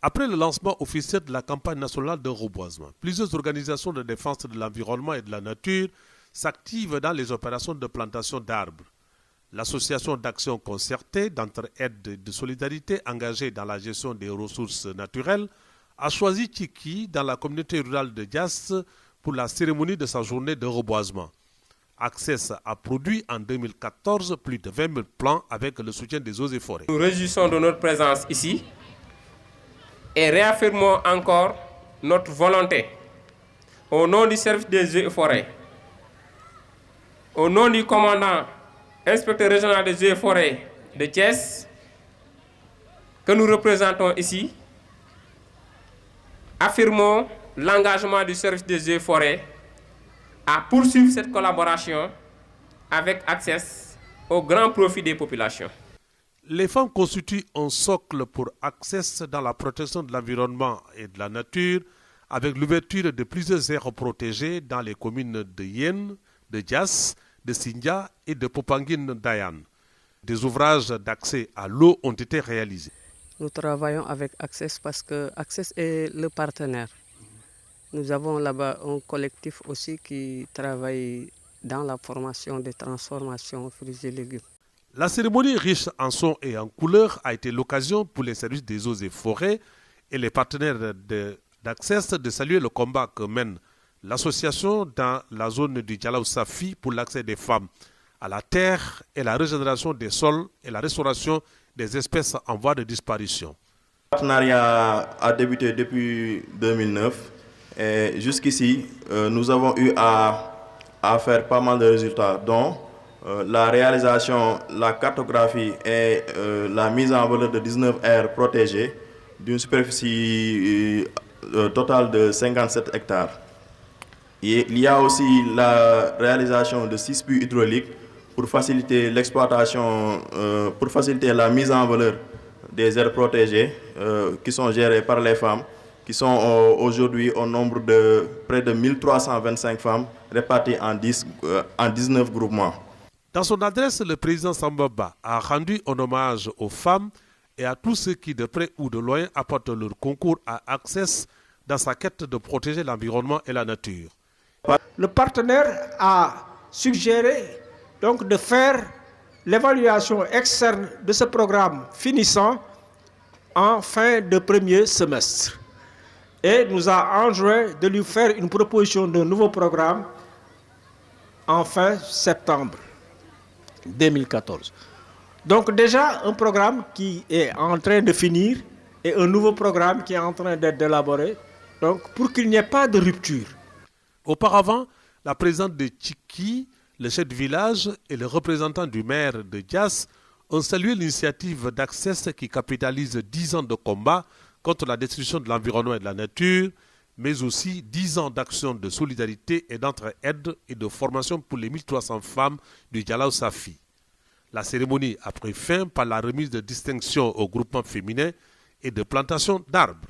Après le lancement officiel de la campagne nationale de reboisement, plusieurs organisations de défense de l'environnement et de la nature s'activent dans les opérations de plantation d'arbres. L'Association d'action concertée, d'entraide et de solidarité engagée dans la gestion des ressources naturelles a choisi Tchiki dans la communauté rurale de Diass pour la cérémonie de sa journée de reboisement. Access a produit en 2014 plus de 20 000 plants avec le soutien des eaux et forêts. Nous réjouissons de notre présence ici et réaffirmons encore notre volonté au nom du service des eaux et forêts, au nom du commandant inspecteur régional des eaux et forêts de Thiès, que nous représentons ici, affirmons l'engagement du service des eaux et forêts à poursuivre cette collaboration avec Access au grand profit des populations. Les femmes constituent un socle pour Access dans la protection de l'environnement et de la nature avec l'ouverture de plusieurs aires protégées dans les communes de Yen, de Diass, de Sindia et de Popanguine Dayan. Des ouvrages d'accès à l'eau ont été réalisés. Nous travaillons avec Access parce que Access est le partenaire. Nous avons là-bas un collectif aussi qui travaille dans la formation des transformations fruits et légumes. La cérémonie riche en sons et en couleurs a été l'occasion pour les services des eaux et forêts et les partenaires d'Access de saluer le combat que mène l'association dans la zone du Djalaou Safi pour l'accès des femmes à la terre et la régénération des sols et la restauration des espèces en voie de disparition. Le partenariat a débuté depuis 2009 et jusqu'ici, nous avons eu à faire pas mal de résultats, dont la réalisation, la cartographie et la mise en valeur de 19 aires protégées d'une superficie totale de 57 hectares. Et il y a aussi la réalisation de 6 puits hydrauliques pour faciliter l'exploitation, pour faciliter la mise en valeur des aires protégées qui sont gérées par les femmes, qui sont aujourd'hui au nombre de près de 1325 femmes réparties en 19 groupements. Dans son adresse, le président Sambaba a rendu un hommage aux femmes et à tous ceux qui, de près ou de loin, apportent leur concours à Access dans sa quête de protéger l'environnement et la nature. Le partenaire a suggéré donc de faire l'évaluation externe de ce programme finissant en fin de premier semestre. Et nous a enjoint de lui faire une proposition d'un nouveau programme en fin septembre 2014. Donc déjà un programme qui est en train de finir et un nouveau programme qui est en train d'être élaboré, donc pour qu'il n'y ait pas de rupture. Auparavant, la présidente de Tchiki, le chef de village et le représentant du maire de Diass ont salué l'initiative d'Access qui capitalise 10 ans de combat contre la destruction de l'environnement et de la nature, mais aussi 10 ans d'action de solidarité et d'entraide et de formation pour les 1300 femmes du Djalaou Safi. La cérémonie a pris fin par la remise de distinctions au groupement féminin et de plantation d'arbres.